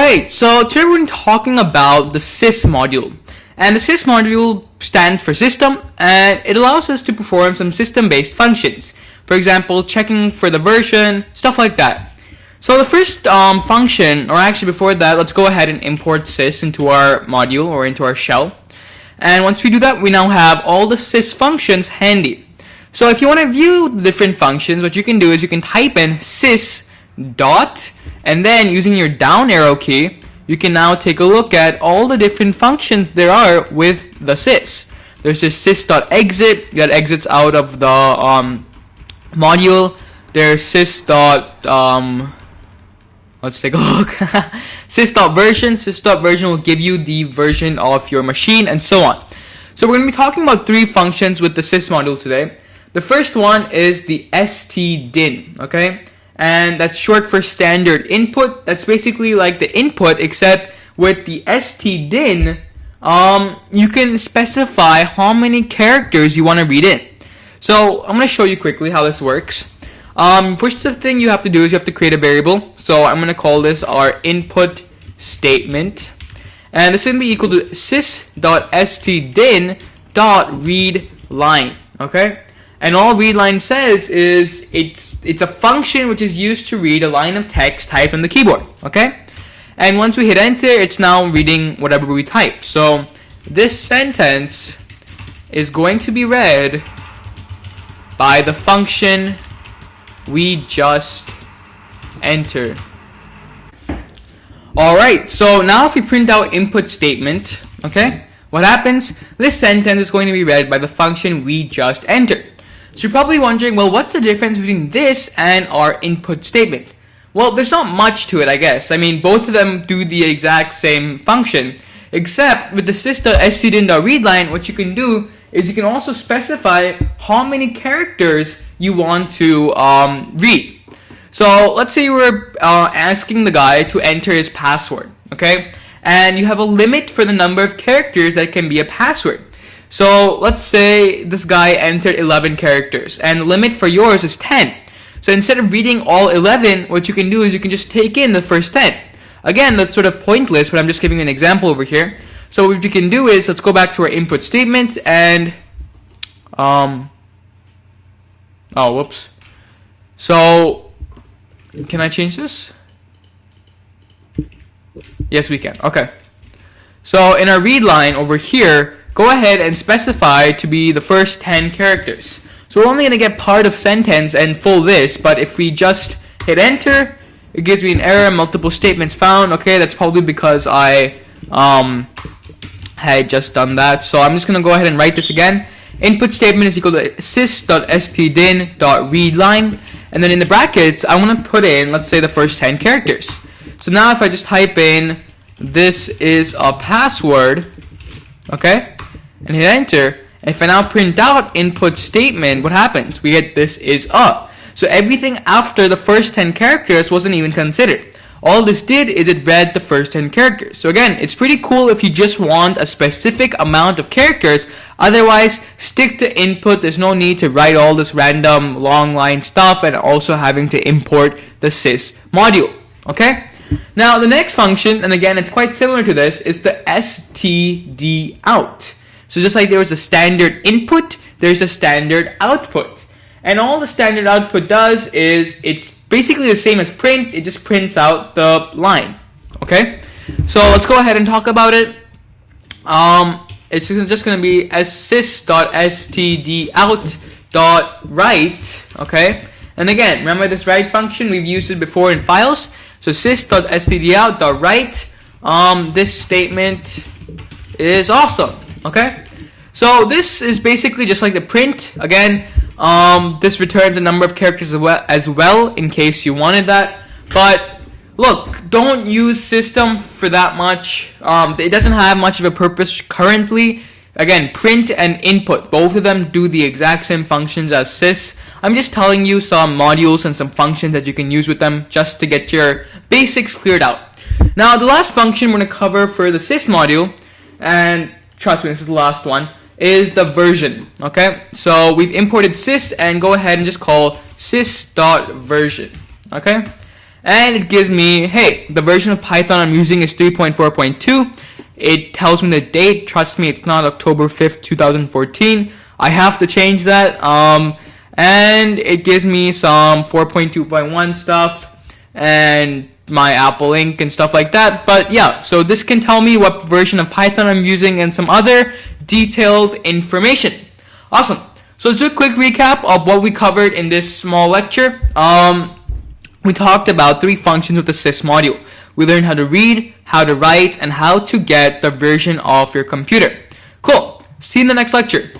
Alright, so today we're talking about the Sys module. And the Sys module stands for system, and it allows us to perform some system-based functions. For example, checking for the version, stuff like that. So the first function, or actually before that, let's go ahead and import sys into our module or into our shell. And once we do that, we now have all the sys functions handy. So if you want to view the different functions, what you can do is you can type in sys dot, and then using your down arrow key, you can now take a look at all the different functions there are with the sys. There's this sys.exit that exits out of the module. There's sys. Let's take a look. Sys.version. Sys.version will give you the version of your machine and so on. So we're going to be talking about three functions with the sys module today. The first one is the stdin, okay? And that's short for standard input. That's basically like the input, except with the stdin, you can specify how many characters you want to read in. So I'm going to show you quickly how this works. First thing you have to do is you have to create a variable. So I'm going to call this our input statement. And this is going to be equal to sys.stdin.readLine, okay? And all readLine says is it's a function which is used to read a line of text typed on the keyboard, okay? And once we hit enter, it's now reading whatever we type. So this sentence is going to be read by the function we just entered. Alright, so now if we print out input statement, okay, what happens? This sentence is going to be read by the function we just entered. So you're probably wondering, well, what's the difference between this and our input statement? Well, there's not much to it, I guess. I mean, both of them do the exact same function, except with the sys.stdin.readLine, what you can do is you can also specify how many characters you want to read. So let's say you were asking the guy to enter his password, okay? And you have a limit for the number of characters that can be a password. So let's say this guy entered 11 characters, and the limit for yours is 10. So instead of reading all 11, what you can do is you can just take in the first 10. Again, that's sort of pointless, but I'm just giving you an example over here. So what you can do is, let's go back to our input statement and, oh, whoops. So, can I change this? Yes, we can. Okay. So in our read line over here, go ahead and specify to be the first 10 characters. So we're only going to get part of sentence and full this, but if we just hit enter, it gives me an error, multiple statements found. Okay, that's probably because I had just done that. So I'm just going to go ahead and write this again. Input statement is equal to sys.stdin.readLine, and then in the brackets, I want to put in, let's say, the first 10 characters. So now if I just type in, this is a password, okay, and hit enter, and if I now print out input statement, what happens? We get this is up. So everything after the first 10 characters wasn't even considered. All this did is it read the first 10 characters. So again, it's pretty cool if you just want a specific amount of characters. Otherwise, stick to input. There's no need to write all this random long line stuff and also having to import the sys module, okay? Now the next function, and again it's quite similar to this, is the stdout. So just like there was a standard input, there's a standard output. And all the standard output does is it's basically the same as print, it just prints out the line. Okay? So let's go ahead and talk about it. It's just going to be sys.stdout.write, okay? And again, remember this write function, we've used it before in files. So sys.stdout.write, this statement is awesome, okay? So this is basically just like the print. Again, this returns a number of characters as well in case you wanted that. But look, don't use system for that much. It doesn't have much of a purpose currently. Again, print and input, both of them do the exact same functions as sys. I'm just telling you some modules and some functions that you can use with them just to get your basics cleared out. Now, the last function we're going to cover for the sys module, and trust me, this is the last one, is the version, okay? So we've imported sys, and go ahead and just call sys.version, okay? and it gives me, hey, the version of Python I'm using is 3.4.2. It tells me the date. Trust me, it's not October 5th, 2014. I have to change that. And it gives me some 4.2.1 stuff and my Apple Inc. and stuff like that. But yeah, so this can tell me what version of Python I'm using and some other detailed information. Awesome. So let's do a quick recap of what we covered in this small lecture. We talked about 3 functions with the Sys module. We learned how to read, how to write, and how to get the version of your computer. Cool. See you in the next lecture.